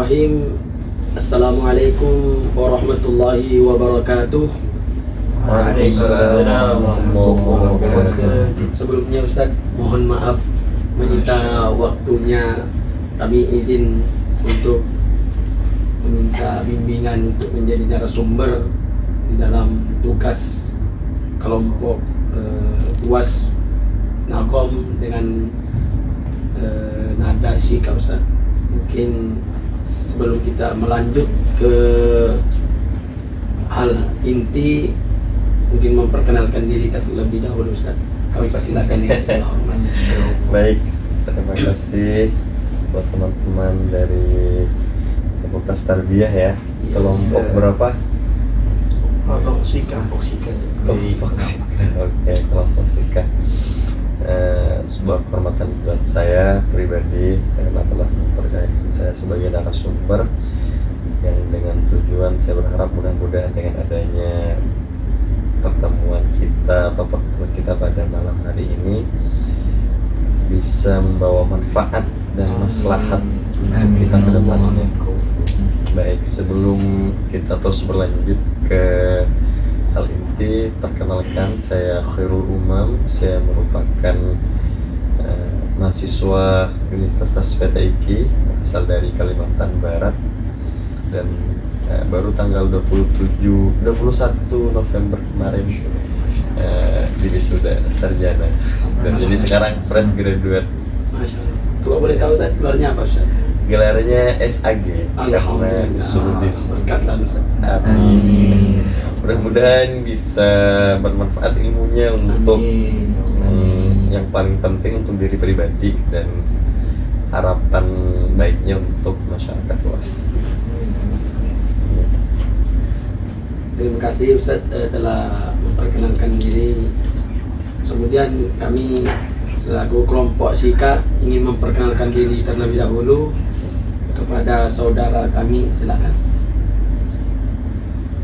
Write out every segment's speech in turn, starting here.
Bismillahirrahmanirrahim. Assalamualaikum warahmatullahi wabarakatuh. Waalaikumsalam warahmatullahi wabarakatuh. Sebelumnya Ustaz, mohon maaf menyita waktunya. Kami izin untuk meminta bimbingan untuk menjadi narasumber di dalam tugas kelompok UAS Nagom dengan nada Syika Ustaz. Mungkin sebelum kita melanjut ke hal inti, mungkin memperkenalkan diri terlebih dahulu Ustaz. Kami persilakan dengan segala hormat. Baik, terima kasih buat teman-teman dari Fakultas Tarbiyah ya. Kelompok berapa? Kelompok Syika. Kelompok Syika. Oke, kelompok Syika. Sebuah kehormatan buat saya pribadi karena telah mempercayakan saya sebagai narasumber yang dengan tujuan saya berharap mudah-mudahan dengan adanya pertemuan kita atau pertemuan kita pada malam hari ini bisa membawa manfaat dan maslahat untuk kita ke depannya. Baik, sebelum kita terus berlanjut ke hal inti, perkenalkan saya Khairul Umam. Saya merupakan mahasiswa Universitas PTIQ asal dari Kalimantan Barat dan baru tanggal 21 November kemarin wisuda sarjana dan jadi sekarang fresh graduate. Masya Allah. Kalau boleh tahu Ustaz, gelarnya apa Ustaz? Gelarnya SAG karena disuruh di berkas lalu Ustaz. Amin. Mudah-mudahan bisa bermanfaat ilmunya untuk yang paling penting untuk diri pribadi dan harapan baiknya untuk masyarakat luas. Terima kasih Ustaz telah memperkenalkan diri. Kemudian kami selaku kelompok Syika ingin memperkenalkan diri terlebih dahulu kepada saudara kami, silakan.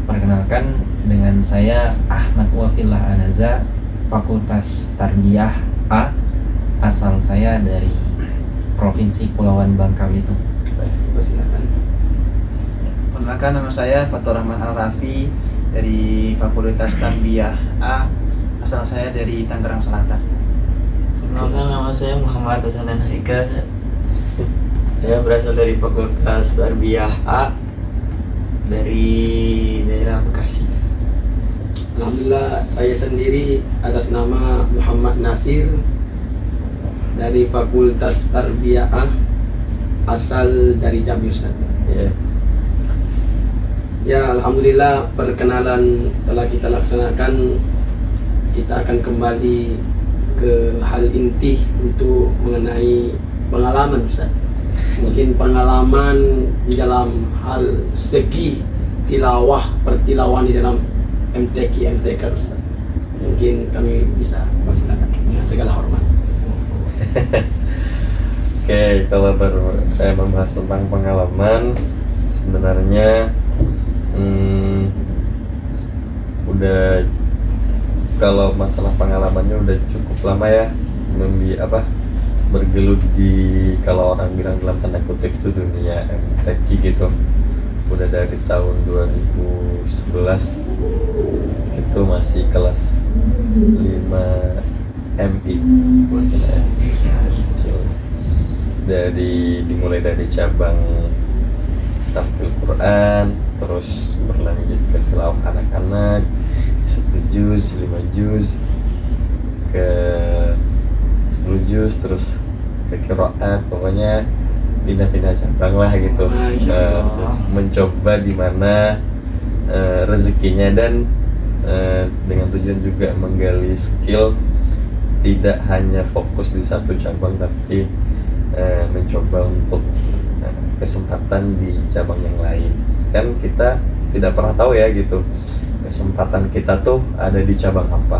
Perkenalkan, dengan saya Ahmad Wafillah Anaza, Fakultas Tarbiyah A, asal saya dari Provinsi Kepulauan Bangka Belitung. Silakan. Perkenalkan, nama saya Fatur Rahman Al-Rafi dari Fakultas Tarbiyah A, asal saya dari Tangerang Selatan. Perkenalkan, nama saya Muhammad Hasanan Haika. Saya berasal dari Fakultas Tarbiyah A dari daerah Bekasi. Alhamdulillah, saya sendiri atas nama Muhammad Nasir dari Fakultas Tarbiyah A, asal dari Jambi Ustaz. Ya, alhamdulillah perkenalan telah kita laksanakan. Kita akan kembali ke hal inti untuk mengenai pengalaman Ustaz. Mungkin pengalaman di dalam hal segi tilawah, pertilawahan di dalam MTQ Ustaz. Mungkin kami bisa persilakan dengan segala hormat. Oke, kalau saya membahas tentang pengalaman, sebenarnya udah, kalau masalah pengalamannya udah cukup lama ya, bergelut di, kalau orang bilang dalam tanda kutip itu dunia MTQ gitu. Udah dari tahun 2011 itu masih kelas 5 MI. Dimulai dari cabang tahfidz Quran, terus berlanjut ke tilawah anak-anak 1 juz, 5 juz, ke 10 juz, terus ke qiraat, pokoknya pindah-pindah cabang lah gitu. Mencoba di mana rezekinya dan dengan tujuan juga menggali skill, tidak hanya fokus di satu cabang tapi mencoba untuk kesempatan di cabang yang lain. Kan kita tidak pernah tahu ya gitu, kesempatan kita tuh ada di cabang apa.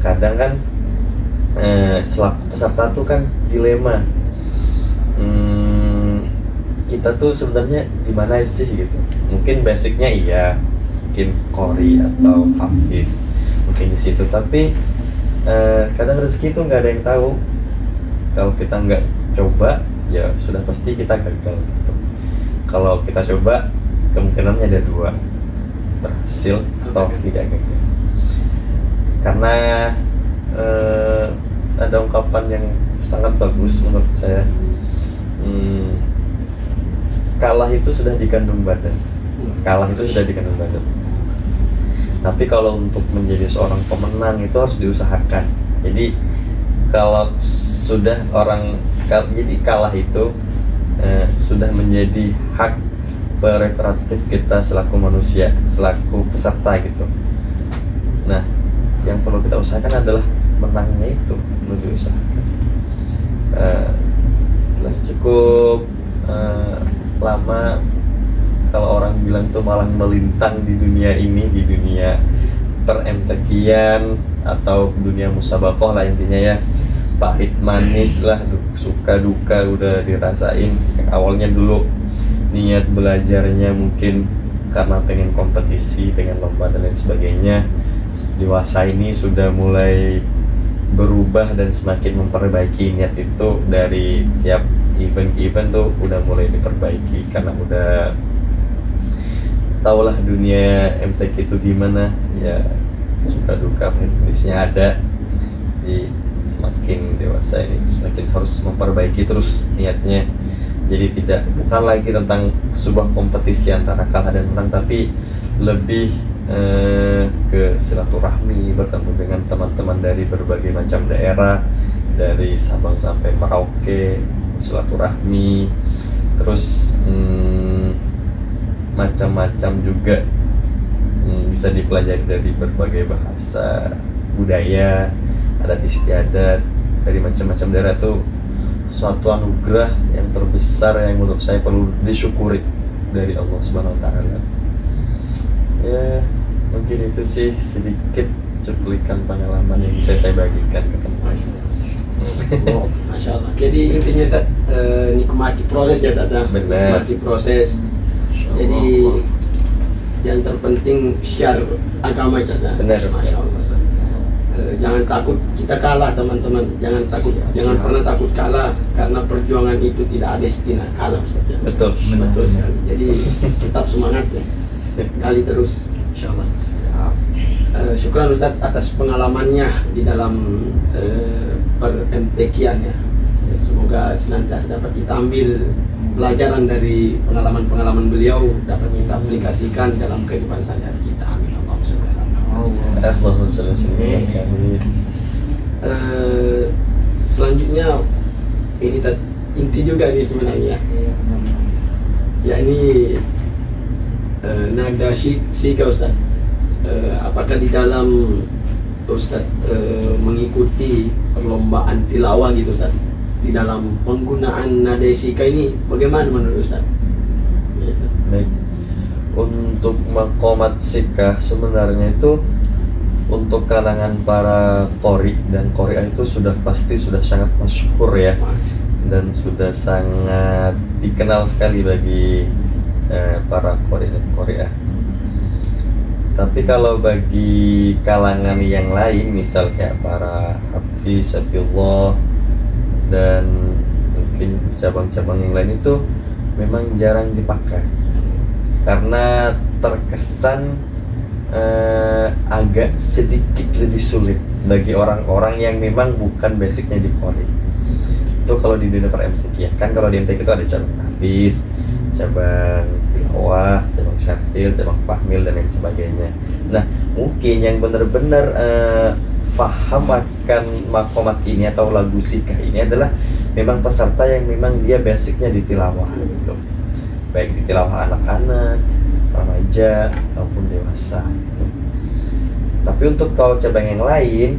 Kadang kan selaku peserta tuh kan dilema, kita tuh sebenarnya di mana sih gitu. Mungkin basicnya iya, mungkin qori atau hafiz, mungkin di situ. Tapi kadang rezeki tuh nggak ada yang tahu. Kalau kita nggak coba, ya sudah pasti kita gagal gitu. kalau kita coba kemungkinannya ada dua, berhasil atau tidak gagal. Karena ada ungkapan yang sangat bagus menurut saya. Kalah itu sudah dikandung badan. Kalah itu sudah dikandung badan. Tapi kalau untuk menjadi seorang pemenang itu harus diusahakan. Jadi kalau sudah jadi kalah itu sudah menjadi hak prerogatif kita selaku manusia, selaku peserta gitu. Nah, yang perlu kita usahakan adalah menangnya itu perlu diusahakan. Cukup lama kalau orang bilang tuh malang melintang di dunia ini, di dunia per-MTQ-an atau dunia musabakoh lah intinya ya. Pahit manis lah, suka duka udah dirasain. Awalnya dulu niat belajarnya mungkin karena pengen kompetisi, pengen lomba dan lain sebagainya. Dewasa ini sudah mulai berubah dan semakin memperbaiki niat itu. Dari tiap event-event tuh udah mulai diperbaiki karena udah tahulah dunia MTQ itu gimana ya, suka duka manisnya ada. Jadi semakin dewasa ini semakin harus memperbaiki terus niatnya. Jadi bukan lagi tentang sebuah kompetisi antara kalah dan menang, tapi lebih ke silaturahmi, bertemu dengan teman-teman dari berbagai macam daerah, dari Sabang sampai Merauke, silaturahmi. Terus macam-macam juga bisa dipelajari dari berbagai bahasa, budaya, adat istiadat dari macam-macam daerah. Tuh suatu anugerah yang terbesar yang menurut saya perlu disyukuri dari Allah Subhanahu wa taala. Ya, mungkin itu sih sedikit cuplikan pengalaman yang bisa saya bagikan ke teman-teman. Oh, Masya Allah. Jadi intinya Ustaz, nikmati proses ya Ustaz. Benar. Nikmati proses. Jadi yang terpenting syiar agama Ustaz. Benar. Masya Allah Ustaz. Jangan takut kita kalah teman-teman. Jangan pernah takut kalah, karena perjuangan itu tidak ada istilah kalah Ustaz. Betul. Betul sekali. Jadi tetap semangat ya. Kali terus insyaallah. Syukran Ustaz atas pengalamannya di dalam per-MTQ-an ya. Semoga senantiasa dapat kita ambil pelajaran dari pengalaman-pengalaman beliau, dapat kita aplikasikan dalam kehidupan sehari-hari kita. Amin. Allahumma sholli ala Muhammad. Selanjutnya ini inti juga nih sebenarnya. Ya ini nada Sika Ustaz. Apakah di dalam Ustaz mengikuti perlombaan tilawah gitu Ustaz, di dalam penggunaan nada Sika ini bagaimana menurut Ustaz? Gitu. Baik. Untuk maqamat sikah sebenarnya itu untuk kalangan para qori dan qori'ah itu sudah sangat masyhur ya, dan sudah sangat dikenal sekali bagi para qori dan qori'ah. Tapi kalau bagi kalangan yang lain, misal kayak para hafiz, hafizullah, dan mungkin cabang-cabang yang lain itu memang jarang dipakai karena terkesan agak sedikit lebih sulit bagi orang-orang yang memang bukan basicnya di qori. Itu kalau di dunia per-MTQ ya. Kan kalau di MTQ itu ada cabang hafiz, cabang tilawah, cabang syarhil, cabang fahmil dan lain sebagainya. Nah, mungkin yang benar-benar paham akan maqamat ini atau lagu sikah ini adalah memang peserta yang memang dia basicnya di tilawah gitu. Baik di tilawah anak-anak, remaja ataupun dewasa gitu. Tapi untuk kalau cabang yang lain,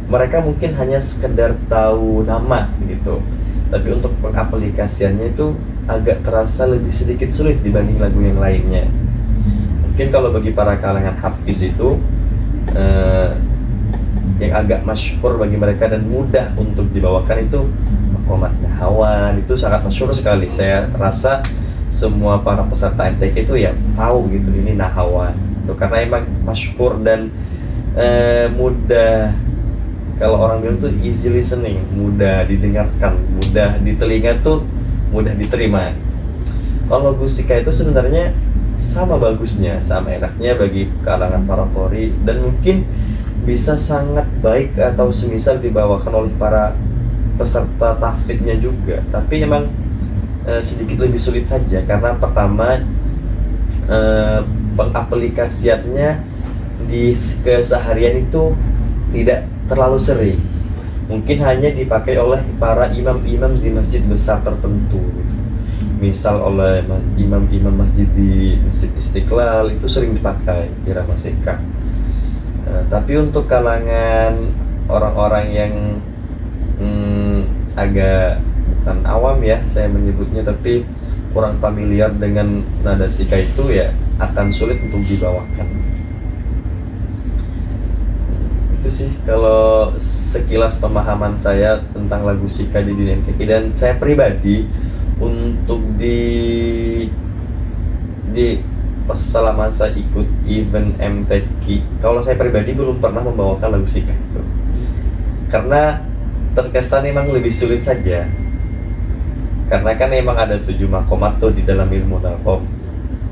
mereka mungkin hanya sekedar tahu nama gitu. Tapi untuk pengaplikasiannya itu agak terasa lebih sedikit sulit dibanding lagu yang lainnya. Mungkin kalau bagi para kalangan hafiz itu yang agak masyhur bagi mereka dan mudah untuk dibawakan itu maqamat nahawan, itu sangat masyhur sekali. Saya rasa semua para peserta MTQ itu ya tahu gitu ini nahawan itu, karena emang masyhur dan mudah, kalau orang bilang tuh easy listening, mudah didengarkan, mudah di telinga tuh, mudah diterima. Kalau Gusika itu sebenarnya sama bagusnya, sama enaknya bagi kalangan para qori, dan mungkin bisa sangat baik atau semisal dibawakan oleh para peserta tahfidnya juga. Tapi emang sedikit lebih sulit saja karena pertama pengaplikasiannya di keseharian itu tidak terlalu sering. Mungkin hanya dipakai oleh para imam-imam di masjid besar tertentu gitu. Misal oleh imam-imam masjid di Masjid Istiqlal itu sering dipakai irama sikah. Tapi untuk kalangan orang-orang yang agak bukan awam ya saya menyebutnya, tapi kurang familiar dengan nada sika itu ya akan sulit untuk dibawakan. Itu sih kalau sekilas pemahaman saya tentang lagu sika di dunia MTQ. Dan saya pribadi untuk di pas selama saya ikut event MTQ, kalau saya pribadi belum pernah membawakan lagu sika itu karena terkesan emang lebih sulit saja. Karena kan emang ada 7 makomat tuh di dalam ilmu nahwu,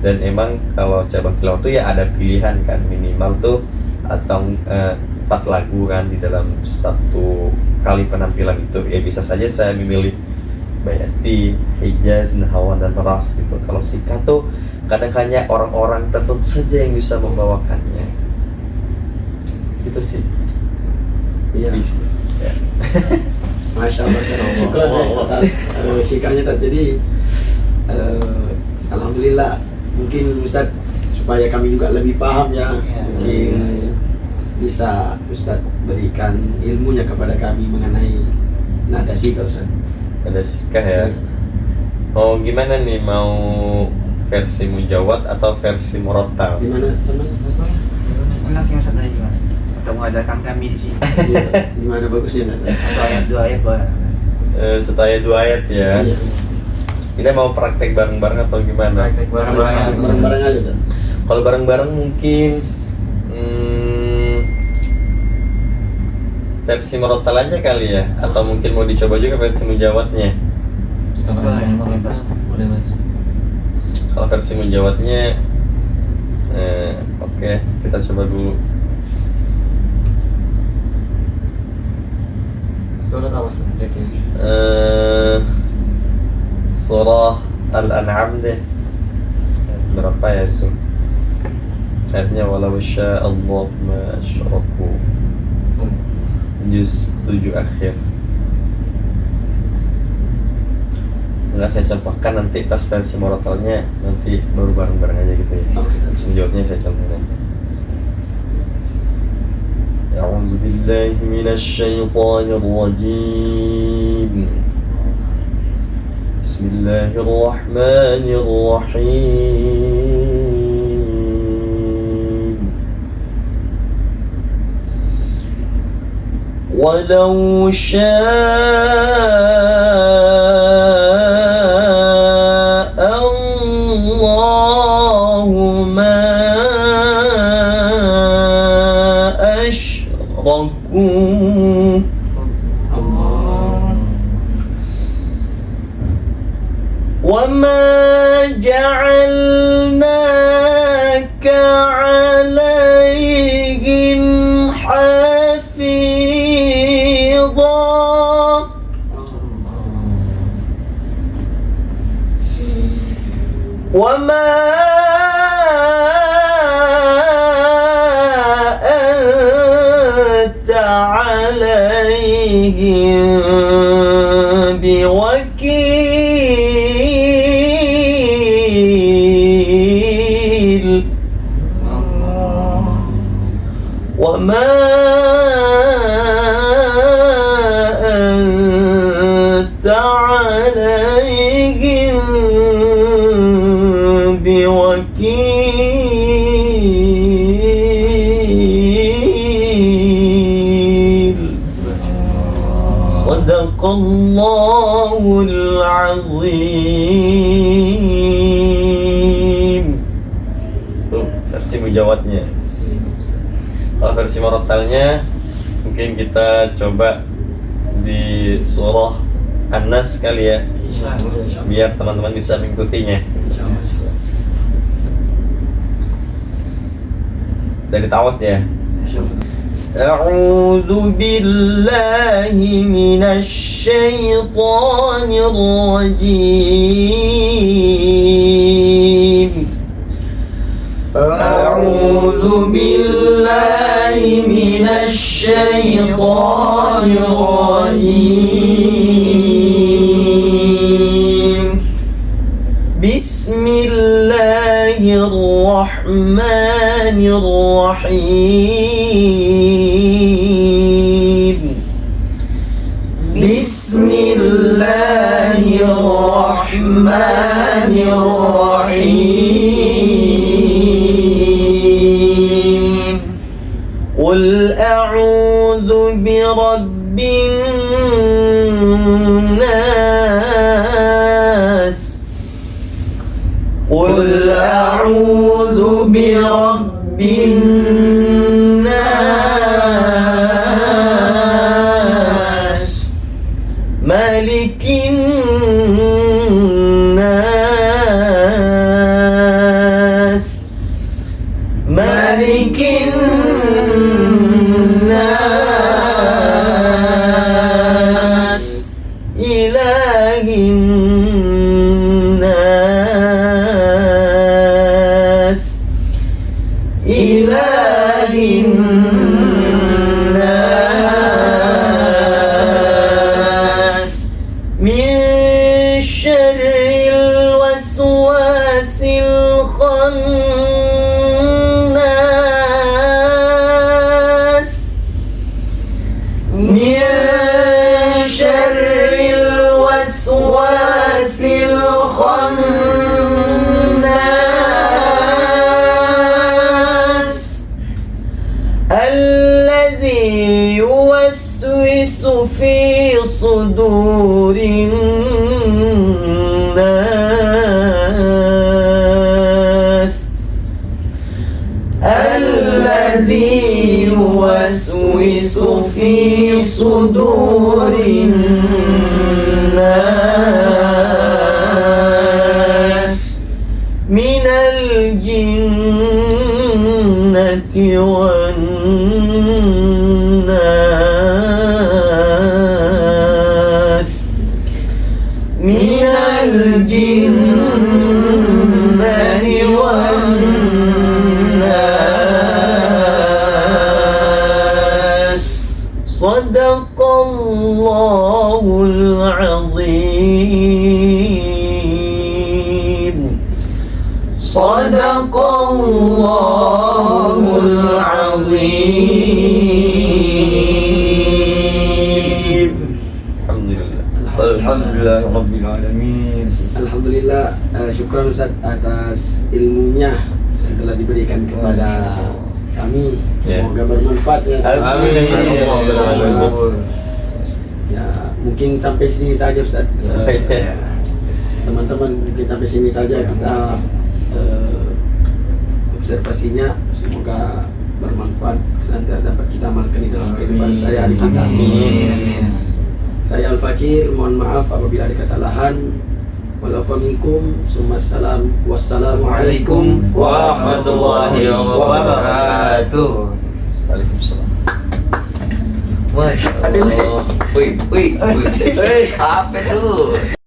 dan emang kalau cabang tilawah tuh ya ada pilihan kan, minimal tuh atau 4 lagu kan di dalam satu kali penampilan itu. Ya bisa saja saya memilih Bayati, Hijaz, Nahawan, dan Ras gitu. Kalau sika tuh kadang hanya orang-orang tertentu saja yang bisa membawakannya. Gitu sih. Iya. Ya. Masya Allah, syukur atas sikanya tadi. Jadi alhamdulillah, mungkin Ustaz supaya kami juga lebih paham ya, mungkin bisa Ustaz berikan ilmunya kepada kami mengenai nada sikah Ustaz. Ada sikah ya. Oh gimana nih, mau versi mujawad atau versi murattal? Gimana teman? Enak yang satu gimana? Atau mengajarkan kami di sini. Gimana bagusnya nada? Satu ayat, 2 ayat, boleh. Satu ayat 2 ayat ya. Iya. Kita mau praktek bareng-bareng atau gimana? Praktek bareng-bareng. Bareng-bareng aja Ustaz. Kalau bareng-bareng mungkin versi murattal aja kali ya, atau mungkin mau dicoba juga versi mujawadnya. Kita Boleh, bahas udah mas. Kalau versi mujawadnya oke, kita coba dulu. Sudah tahu Ustaz ini. Surah Al-An'am deh. Berapa ya itu? Ayatnya walau syaa Allah ma asyraku. Juz 7 akhir. Enggak saya contohkan nanti pas versi murattalnya, nanti baru bareng-bareng aja gitu ya. Oke. Sejauhnya saya contohkan. A'udzu billahi minasy syaithanir rajim. Bismillahirrahmanirrahim. ولو شاء الله ما أشركوا وما جعلناك عليهم وما أنت عليهم بوكيل وما أنت عليهم بوكيل صدق الله العظيم. Tuh, versi mujawadnya. Kalau versi murattalnya mungkin kita coba di surah An-Nas kali ya. Insyaallah. biar teman-teman bisa mengikutinya. Insyaallah. Dari tawas ya. Insyaallah. أعوذ بالله من الشيطان الرجيم أعوذ بالله من الشيطان الرجيم بسم الله الرحمن الرحيم بسم الله الرحمن الرحيم قل أعوذ برب الناس قل أعوذ برب الناس ملك الناس ملك الناس إله الناس إله الناس من شر الوسواس الخناس من شر الوسواس الخناس الذي يوسوس في صدور الناس الذي يوسوس في صدور الناس من الجنة والناس من الجنة والناس صدق الله العظيم صدق الله العظيم الحمد لله الحمد لله رب العالمين. Alhamdulillah, syukran Ustaz atas ilmunya yang telah diberikan kepada kami. Ya. Semoga bermanfaat ya. Amin. Ya, mungkin sampai sini saja Ustaz. Teman-teman, mungkin sampai sini saja kita observasinya. Semoga bermanfaat, senantiasa dapat kita amalkan di dalam kehidupan sehari-hari kita. Amin. Saya Al-Fakir, mohon maaf apabila ada kesalahan. Walafu minkum, summassalam, wassalamualaikum warahmatullahi wabarakatuh. Waalaikumsalam. Masya Allah. Wih, buset. Apa terus?